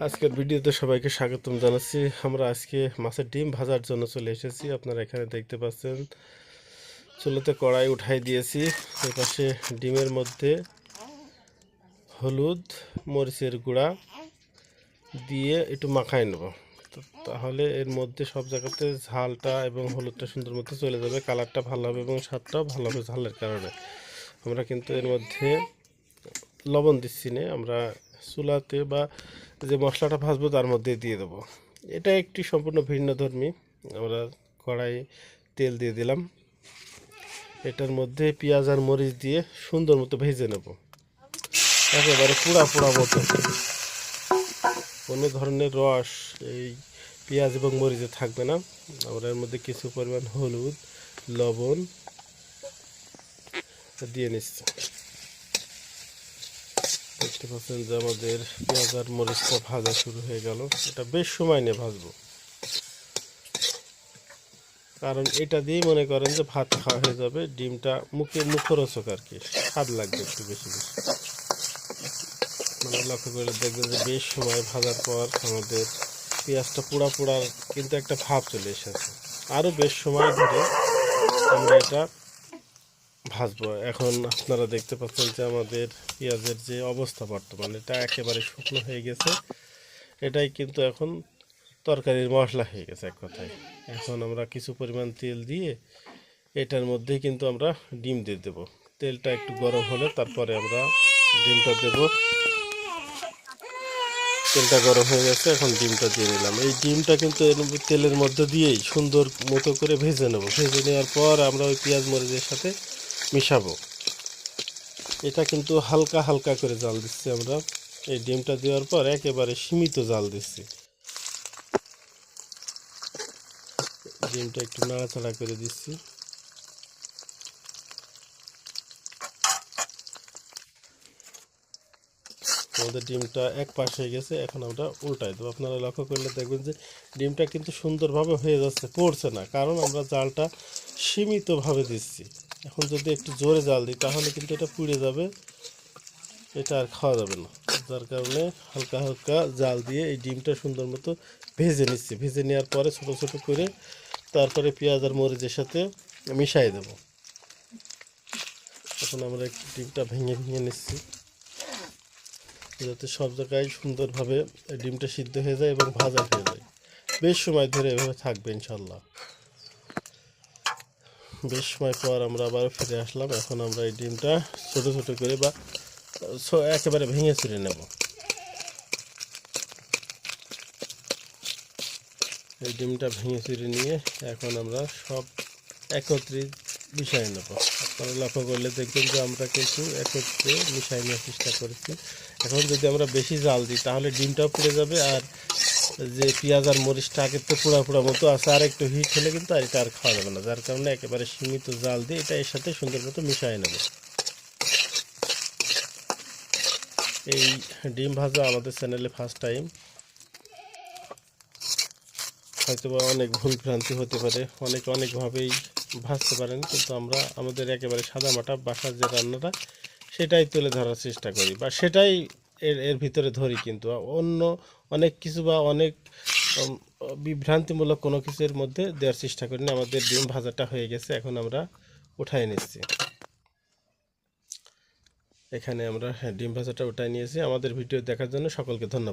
আজকের ভিডিওতে সবাইকে স্বাগতম জানাচ্ছি। আমরা আজকে মাছের ডিম ভাজার জন্য চলে এসেছি। আপনারা এখানে দেখতে পাচ্ছেন চুলাতে কড়াই উঠাই দিয়েছি। এপাশে ডিমের মধ্যে হলুদ মরিচের গুঁড়া দিয়ে একটু মাখাই নেব। তাহলে এর মধ্যে সব জায়গাতে ঝালটা এবং হলুদটা সুন্দর মতো চলে যাবে, কালারটা ভালো হবে এবং স্বাদটাও ভালো হবে ঝালের কারণে। আমরা কিন্তু এর মধ্যে লবণ দিচ্ছি না, আমরা চুলাতে বা যে মশলাটা ভাজবো তার মধ্যে দিয়ে দেবো। এটা একটি সম্পূর্ণ ভিন্নধর্মী। আমরা কড়াই তেল দিয়ে দিলাম, এটার মধ্যে পেঁয়াজ আর মরিচ দিয়ে সুন্দর মতো ভেজে নেব, একেবারে পোড়া পোড়া মতো। কোনো ধরনের রস এই পেঁয়াজ এবং মরিচে থাকবে না। আমরা এর মধ্যে কিছু পরিমাণ হলুদ লবণ দিয়ে নিচ্ছি। দেখতে পাচ্ছেন যে আমাদের পেঁয়াজ আর মরিচটা ভাজা শুরু হয়ে গেল। এটা বেশ সময় নিয়ে ভাজবো, কারণ এটা দিয়েই মনে করেন যে ভাত খাওয়া হয়ে যাবে। ডিমটা মুখরোচক আর কি, স্বাদ লাগবে একটু বেশি বেশি। মানে লক্ষ্য করে দেখবেন যে বেশ সময় ভাজার পর আমাদের পেঁয়াজটা পোড়া পোড়া কিন্তু একটা ভাব চলে এসেছে। আরও বেশ সময় ধরে আমরা এটা ভাজবো। এখন আপনারা দেখতে পাচ্ছেন যে আমাদের পেঁয়াজের যে অবস্থা বর্তমানে, এটা একেবারে শুকনো হয়ে গেছে। এটাই কিন্তু এখন তরকারির মশলা হয়ে গেছে এক কথায়। এখন আমরা কিছু পরিমাণ তেল দিয়ে এটার মধ্যেই কিন্তু আমরা ডিম দিয়ে দেবো। তেলটা একটু গরম হলে তারপরে আমরা ডিমটা দেব। তেলটা গরম হয়ে গেছে, এখন ডিমটা দিয়ে নিলাম। এই ডিমটা কিন্তু তেলের মধ্যে দিয়েই সুন্দর মতো করে ভেজে নেব। ভেজে নেওয়ার পর আমরা ওই পেঁয়াজ মরিচের সাথে মিশাবো। এটা কিন্তু হালকা হালকা করে জাল দিচ্ছি আমরা। এই ডিমটা দেওয়ার পর একেবারে সীমিত জাল দিচ্ছি। ডিমটা একটু নাড়াচাড়া করে দিচ্ছি। আমাদের ডিমটা এক পাশ হয়ে গেছে, এখন আমরা উল্টাই দেবো। আপনারা লক্ষ্য করলে দেখবেন যে ডিমটা কিন্তু সুন্দরভাবে হয়ে যাচ্ছে, পড়ছে না, কারণ আমরা জালটা সীমিতভাবে দিচ্ছি। এখন যদি একটু জোরে জাল দিই তাহলে কিন্তু এটা পুড়ে যাবে, এটা আর খাওয়া যাবে না। যার কারণে হালকা হালকা জাল দিয়ে এই ডিমটা সুন্দর মতো ভেজে নিচ্ছি। ভেজে নেওয়ার পরে ছোটো ছোটো করে তারপরে পেঁয়াজ আর মরিচের সাথে মিশাই দেব। এখন আমরা একটু ডিমটা ভেঙে ভেঙে নিচ্ছি, যাতে সব জায়গায় সুন্দরভাবে ডিমটা সিদ্ধ হয়ে যায় এবং ভাজা হয়ে যায়। বেশ সময় ধরে এভাবে থাকবে ইনশাল্লাহ। বেশ সময় পর আমরা আবার ফিরে আসলাম। এখন আমরা এই ডিমটা ছোটো ছোটো করে বা একেবারে ভেঙে ছিঁড়ে নেব। এই ডিমটা ভেঙে ছিঁড়ে নিয়ে এখন আমরা সব একত্রে মিশিয়ে নেব। আপনারা লক্ষ্য করলে দেখবেন যে আমরা কিন্তু একত্রে মিশিয়ে নেওয়ার চেষ্টা করেছি। এখন যদি আমরা বেশি জাল দিই তাহলে ডিমটাও পুড়ে যাবে, আর যে পেঁয়াজ আর মরিচটা আগের তো পোড়া পোড়া মতো আছে, আর একটু হিট হলে কিন্তু আর এটা আর খাওয়া যাবে না। যার কারণে একেবারে সীমিত জাল দিয়ে এটা এর সাথে সুন্দর মতো মিশিয়ে নেব। এই ডিম ভাজা আমাদের চ্যানেলে ফার্স্ট টাইম, হয়তো বা অনেক ভুল ভ্রান্তি হতে পারে, অনেকে অনেকভাবেই ভাজতে পারেন, কিন্তু আমরা আমাদের একেবারে সাদামাটা বাসার যে রান্নাটা সেটাই তুলে ধরার চেষ্টা করি, বা সেটাই এর এর ভিতরে ধরি। কিন্তু অন্য অনেক কিছু বা অনেক বিভ্রান্তিমূলক কোনো কিছুর মধ্যে দেওয়ার চেষ্টা করি না। আমাদের ডিম ভাজাটা হয়ে গেছে, এখন আমরা উঠাই নিচ্ছি। এখানে আমরা ডিম ভাজাটা উঠাই নিয়েছি। আমাদের ভিডিও দেখার জন্য সকলকে ধন্যবাদ।